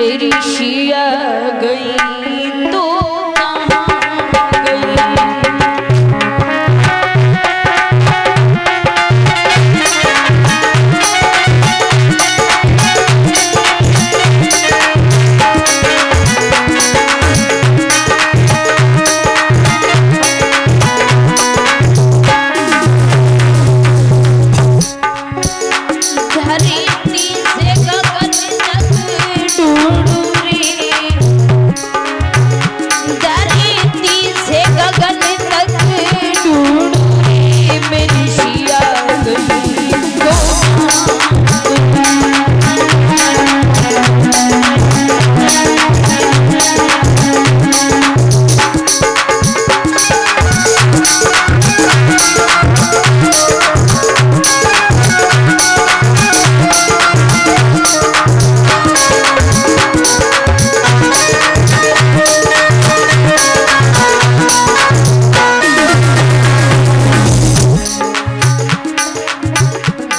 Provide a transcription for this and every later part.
मेरी शिया गई तो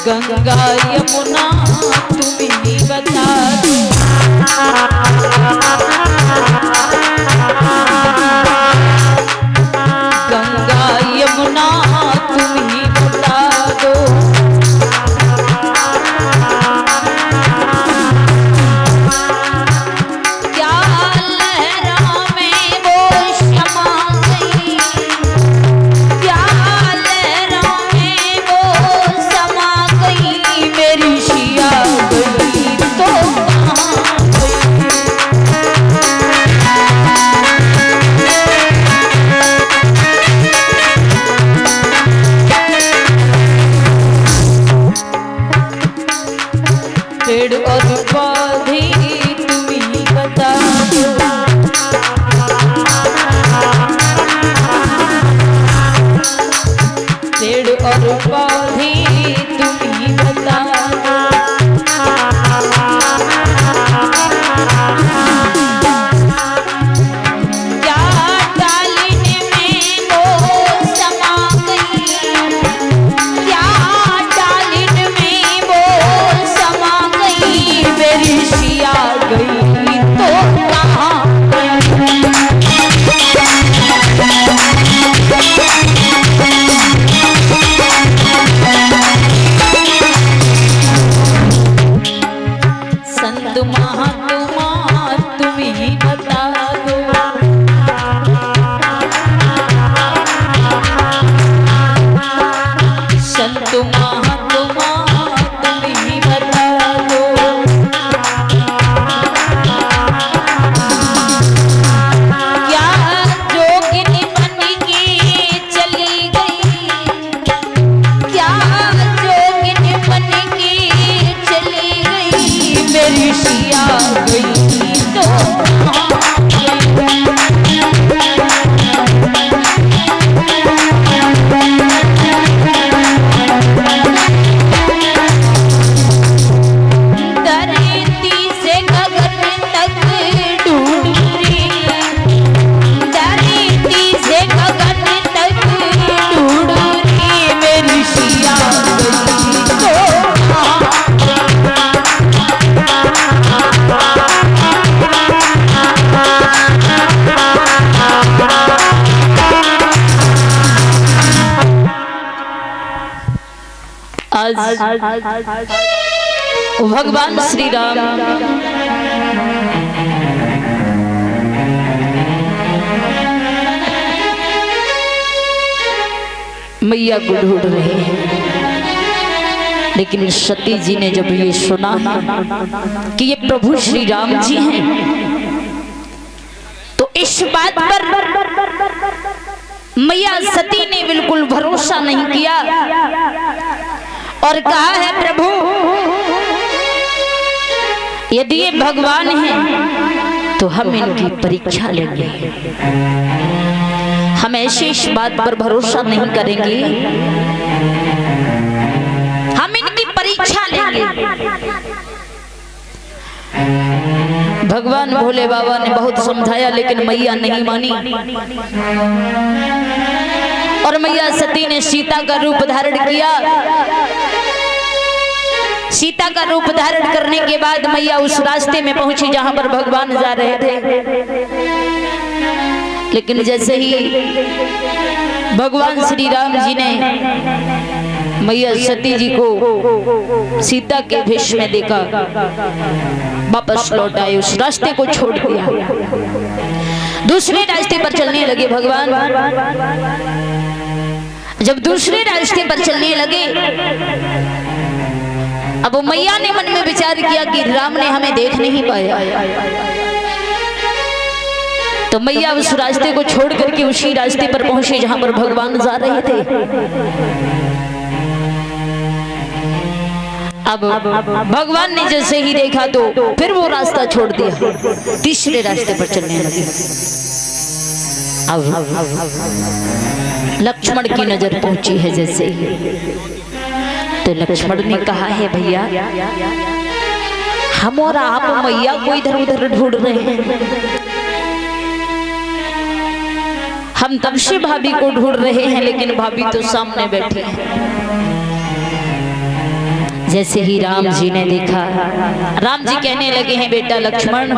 गंगा यमुना तुम ही बता दो। गंगा यमुना तुम ही बता दो। क्या लहरों में वो समा गई, क्या लहरों में वो समा मेरी शिया गई तो पेड़ और पौधे तुम ही बता दो। पेड़ और पौधे तुम ही बता दो। क्या डालिन में वो समा गई, क्या डालिन में वो समा गई मेरी शिया गई तो कहाँ संत महात्मा तुम ही बता दो। संत महात्मा तुम ही बता दो। क्या जोगिनी बन के चली गई, क्या जोगिनी बन के चली गई मेरी शिया गई तो धरती से गगन तक ढूंढ रही, धरती से गगन तक ढूंढ रही मेरी शिया गई तो आज भगवान श्री राम मैया को ढूंढ रहे हैं, लेकिन सती जी ने जब ये सुना कि ये प्रभु श्री राम जी हैं तो इस बात पर मैया सती ने बिल्कुल भरोसा नहीं किया और कहा है प्रभु यदि ये भगवान हैं तो हम इनकी परीक्षा लेंगे, हम ऐसे इस बात पर भरोसा नहीं करेंगे, हम इनकी परीक्षा लेंगे। भगवान भोले बाबा ने बहुत समझाया लेकिन मैया नहीं मानी और मैया सती ने सीता का रूप धारण किया। सीता का रूप धारण करने के बाद मैया उस रास्ते में पहुंची जहां पर भगवान जा रहे थे। लेकिन जैसे ही भगवान श्री राम जी ने मैया सती जी को सीता के भेष में देखा, वापस लौट आए, उस रास्ते को छोड़ दिया, दूसरे रास्ते पर चलने लगे। भगवान जब दूसरे रास्ते पर चलने लगे, अब मैया ने मन में विचार किया कि राम ने हमें देख नहीं पाया, तो मैया उस रास्ते को छोड़ करके उसी रास्ते पर पहुंची जहां पर भगवान जा रहे थे। अब भगवान ने जैसे ही देखा तो फिर वो रास्ता छोड़ दिया, तीसरे रास्ते पर चलने लगे। अब लक्ष्मण की नजर पहुंची है जैसे ही, तो लक्ष्मण ने कहा है भैया हम और आप मैया को इधर उधर ढूंढ रहे हैं, हम तब से भाभी को ढूंढ रहे हैं, लेकिन भाभी तो सामने बैठी है। जैसे ही राम जी ने देखा, राम जी कहने लगे हैं बेटा लक्ष्मण,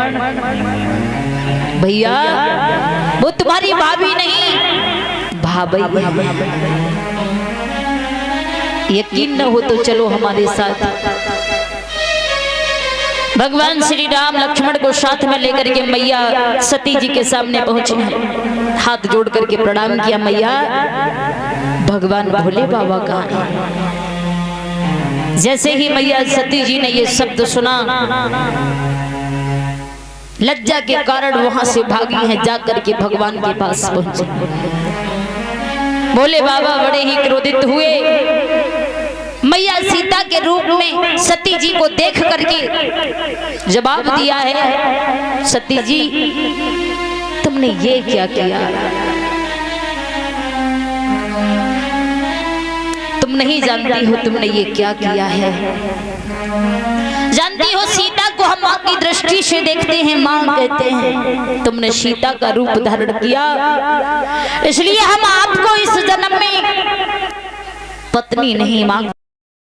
भैया वो तुम्हारी भाभी नहीं भाभी, यकीन न हो तो चलो हमारे साथ। भगवान श्री राम लक्ष्मण को साथ में लेकर के मैया सती जी के सामने पहुंचे हैं, हाथ जोड़ करके प्रणाम किया, मैया भगवान भोले बाबा का है। जैसे ही मैया सती जी ने ये शब्द सुना, लज्जा के कारण वहां से भागी हैं, जाकर के भगवान के पास पहुंचे। भोले बाबा बड़े ही क्रोधित हुए, मैया सीता के रूप में सती जी को देख करके जवाब दिया है, सती जी तुमने ये क्या किया, तुम नहीं जानती हो तुमने ये क्या किया है। जानती हो सीता को हम माँ की दृष्टि से देखते हैं, माँ कहते हैं, तुमने सीता का रूप धारण किया, इसलिए हम आपको इस जन्म में पत्नी नहीं मांग